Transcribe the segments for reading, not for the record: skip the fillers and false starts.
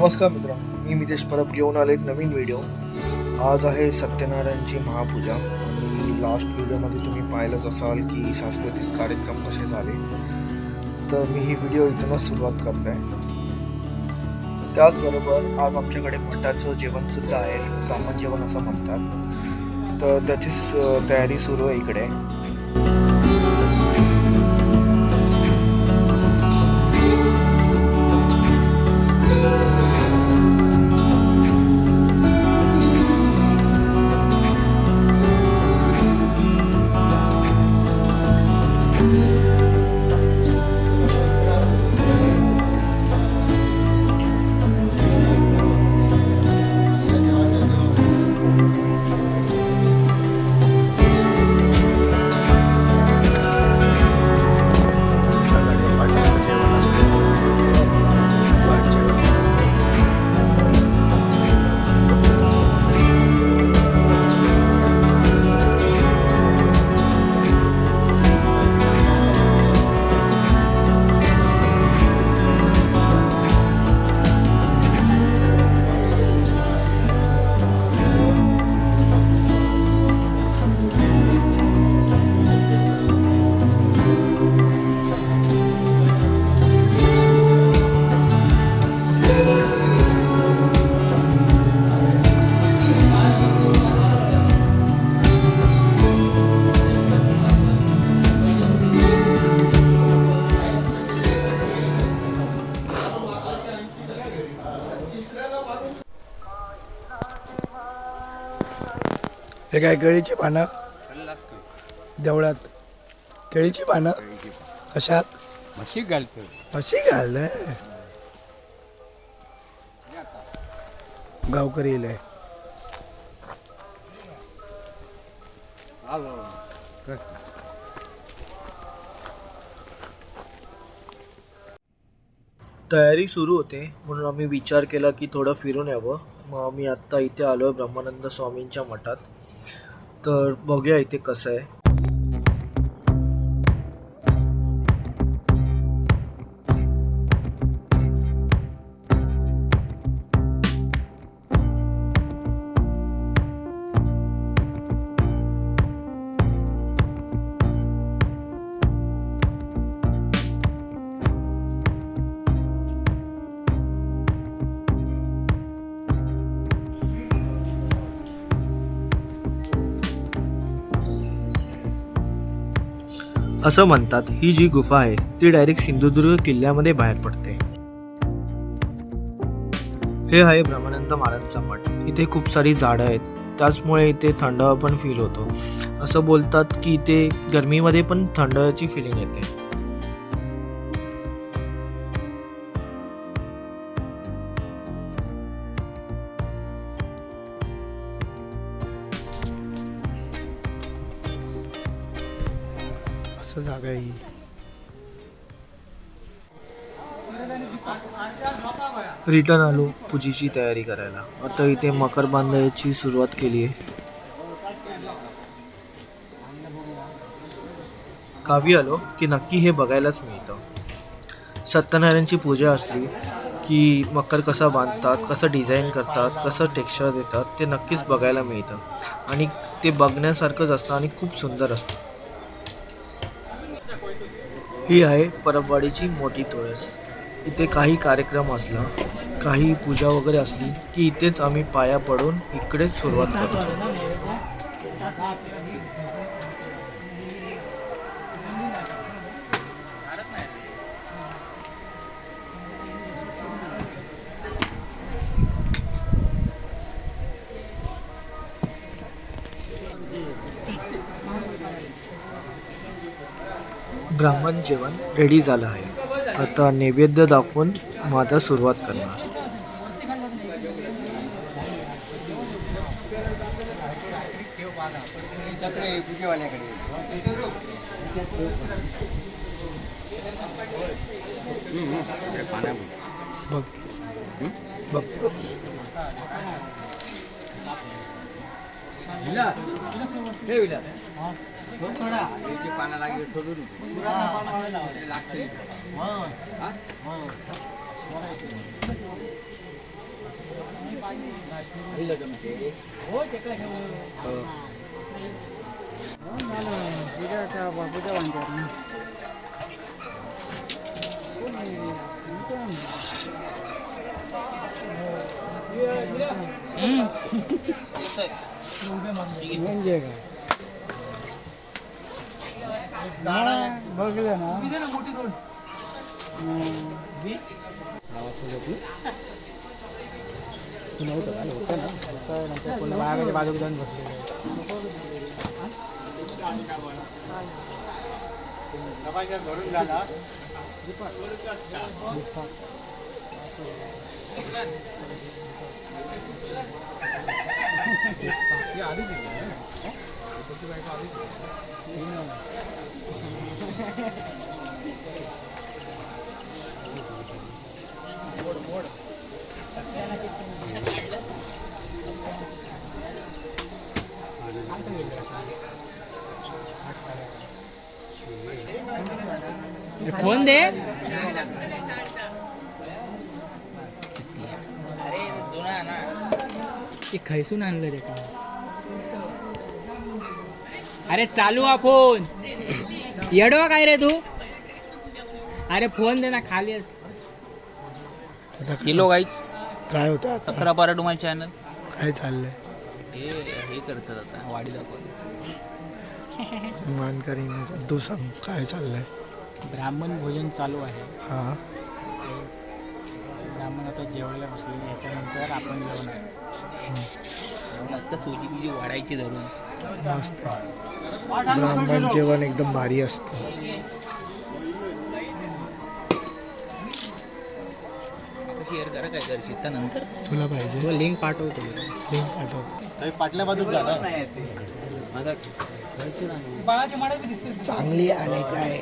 नमस्कार मित्रांनो, मी मितेश परब घेऊन आलो एक नवीन व्हिडिओ। आज आहे सत्यनारायणची महापूजा आणि लास्ट व्हिडिओमध्ये तुम्ही पाहिलंच असाल की सांस्कृतिक कार्यक्रम कसे झाले। तर मी ही व्हिडिओ इथूनच सुरुवात करत आहे। त्याचबरोबर आज आमच्याकडे मठाचं जेवणसुद्धा आहे, ब्राह्मण जेवण असं म्हणतात। तर त्याचीच तयारी सुरू आहे इकडे। हे काय केळीची पानं देवळात, केळीची पानं कशात म्हशी घालतो, म्हशी घाल गावकरी येईल। तयारी सुरू होते म्हणून आम्ही विचार केला की थोडं फिरून यावं। मग मी आत्ता इथे आलो आहे ब्रह्मानंद स्वामींच्या मठात। तर बघूया इथे कसं आहे। असं म्हणतात ही जी गुफा आहे ती डायरेक्ट सिंधुदुर्ग किल्ल्यामध्ये बाहेर पडते। हे आहे ब्रह्मानंद महाराजांचा मठ। इथे खूप सारी झाडं आहेत, त्याचमुळे इथे थंडावा पण फील होतो। असं बोलतात की इथे गरमीमध्ये पण थंडाची फिलिंग येते। जागा ही रिटर्न आलो पूजेची तयारी करायला। आता इथे मकर बांधायची सुरुवात केली आहे। गावी आलो की नक्की हे बघायलाच मिळतं। सत्यनारायणची पूजा असली की मकर कसा बांधतात, कसं डिझाईन करतात, कसं टेक्स्चर देतात ते नक्कीच बघायला मिळतं आणि ते बघण्यासारखंच असतं आणि खूप सुंदर असतं। ही आहे परबवाडीची मोठी तुळस। इथे काही कार्यक्रम असला, काही पूजा वगैरे असली की इथेच आम्ही पाया पडून इकडेच सुरुवात करतो। ब्राह्मण जेवण रेडी झालं आहे। आता नैवेद्य दाखवून माझा सुरुवात करणार। बघ बघ पाना लागले सोडून लागते म्हणजे काय बघलं ना बाजूला जाऊन फोन दे ते खैसून आणलं रे का अरे चालू हा फोन येडवा काय रे तू अरे फोन दे ना खाली हॅलो गाईज काय होतं आता? सकरा पराठू माय चॅनल काय चाललंय हे करतात आता वाडी दाखवतात मानकरी तू सांग काय चाललंय? ब्राह्मण भोजन चालू आहे हा ब्राह्मण आता जेवायला बसलेले याच्यानंतर आपण जेवणार मस्त सुजी बिजी वाढायची धरून मस्त ब्राह्मण जेवण एकदम भारी असतं. शेअर करा काय करशील तर नंतर तुला पाहिजे तो लिंक पाठवतो लिंक पाठवतो. चांगली आले काय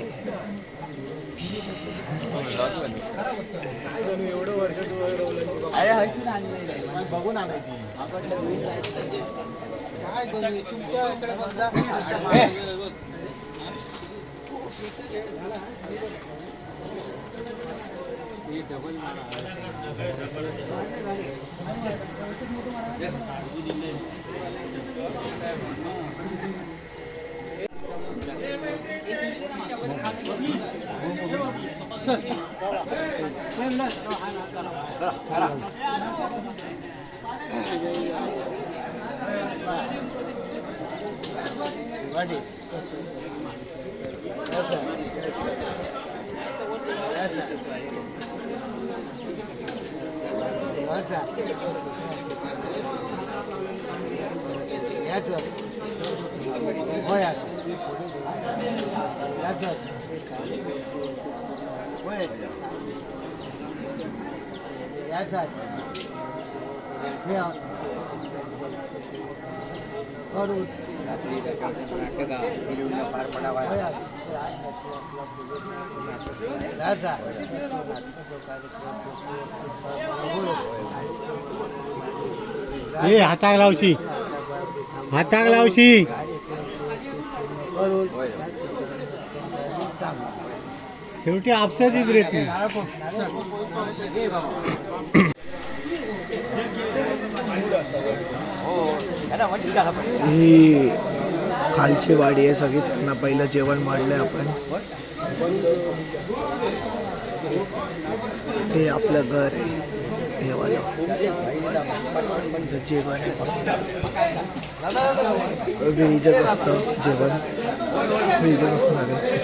ए हाताक लावशी हाताक लावशी शेवटी आपसाचीच रे तू ही खालची वाडी आहे सगळी. त्यांना पहिलं जेवण वाढलंय आपण. हे आपलं घर आहे हे वाला. जेवण आहे मस्त व्हेजच असतं जेवण व्हेजच असणार आहे.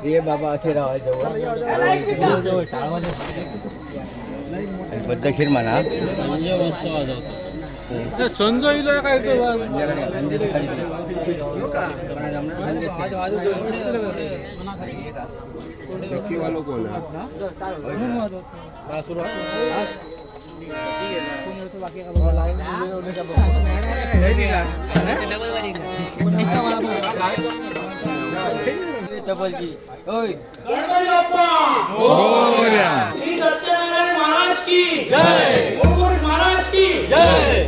ये बाबा असे राहायचं पद्धतशीर म्हणा. संजय काय श्री सत्यनारायण महाराज की जय. मुकुट महाराज की जय.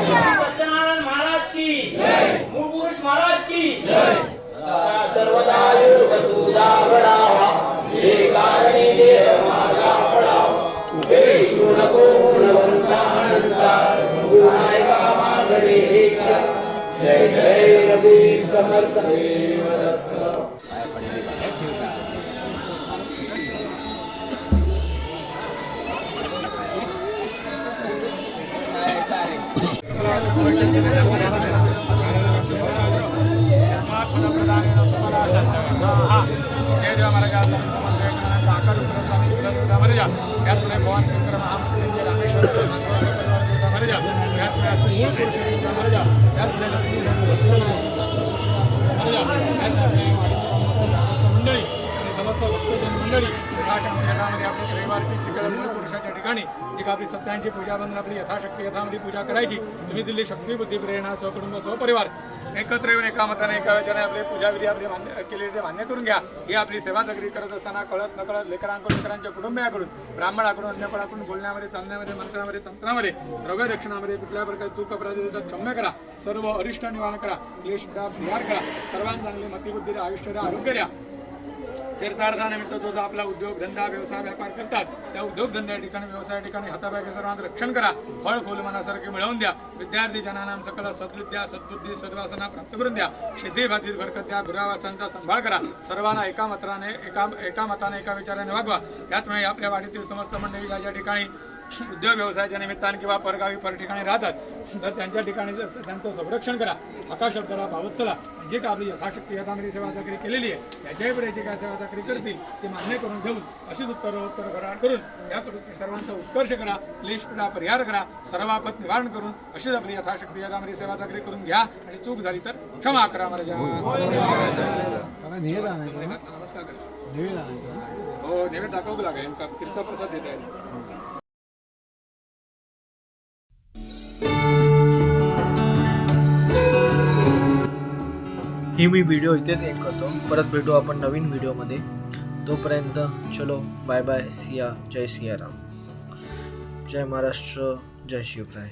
सत्यनारायण महाराज की जय. मुकुट महाराज की जय. सर्वदा युगसुदा बडावा हे कारणे देव माझा पडावा. उभेशू नको गुणवंता अनंता गुणायका मागणे एका. जय जय की समर्थ देव दत्त. जय देव महाराज समर्थ आकार स्वामी कुलदेवता महाराजा त्याचमुळे भगवान शंकर महामृत्युंजय रामेश्वर सपरिवार देवता महाराजा त्याचमुळे असते मूळ पुरुष देवता महाराजा त्याचमुळे लक्ष्मी महाराजा त्याचमुळे समस्त ग्रामस्थ मंडळी आणि समस्त भक्तजन मंडळी यथाशक्ती यथामध्ये आपली रविवारची जिकडे मूळ पुरुषाच्या ठिकाणी जी का आपली सत्यांची पूजा बंधन आपली यथाशक्ती यथामध्ये पूजा करायची. तुम्ही दिल्ली शक्ती बुद्धी प्रेरणा सहकुटुंब सहपरिवार एकत्र येऊन एका मताने एका वेळेने आपले पूजाविधी आपले मान्य केलेले ते मान्य करून घ्या. ही आपली सेवा जगरी करत असताना कळत नकळत लेकरांकडून लेकरांच्या कुटुंबियाकडून ब्राह्मणाकडून अन्यपणाकडून बोलण्यामध्ये चालण्यामध्ये मंत्रामध्ये तंत्रामध्ये द्रव्य दक्षिणामध्ये कुठल्या प्रकारची चूक अपराधी देतात क्षम्य करा. सर्व अरिष्ट निवारण करा. क्लेश परिहार करा. सर्वांना चांगली मतिबुद्धी आयुष्य द्या आरोग्य द्या. चरितार्थानिमित्त जो आपला उद्योग धंदा व्यवसाय व्यापार करतात त्या उद्योगधंद्या ठिकाणी व्यवसाय ठिकाणी हातापायके सर्वांचं रक्षण करा. फळ फूल मनासारखे मिळवून द्या. विद्यार्थी जनांना सकल सद्विद्या सद्बुद्धी सद्वासना प्राप्त करून द्या. शेती भातीत बरकत द्या. गुरावासांचा सांभाळ करा. सर्वांना एका मताने एका विचाराने वागवा. त्याचमुळे आपल्या वाडीतील समस्त मंडळी ज्या ज्या ठिकाणी उद्योग व्यवसायाच्या निमित्ताने किंवा परगावी पर ठिकाणी राहतात तर त्यांच्या ठिकाणी त्यांचं संरक्षण करा. हकाशब्दाला भावत चला. जे का आपली यथाशक्ती यथामध्ये सेवा चाकरी केलेली आहे त्याच्याही पुढे जे काय सेवा चाकरी करतील ते मान्य करून घेऊन अशीच उत्तर भराट करून याकडून सर्वांचा उत्कर्ष करा. क्लेशपीडा परिहार करा. सर्वापत निवारण करून अशीच आपली यथाशक्ती यथामध्ये सेवा चाकरी करून घ्या. आणि चूक झाली तर क्षमा करा. महाराजा नमस्कार करा. हो नैवेद्य दाखवू लागेल. तीर्थप्रसाद देत आहे. ही मी व्हिडिओ इथेच एंड करतो. परत भेटू आपण नवीन व्हिडिओमध्ये. तोपर्यंत चलो बाय बाय. सिया. जय सियाराम. जय महाराष्ट्र. जय शिवराय.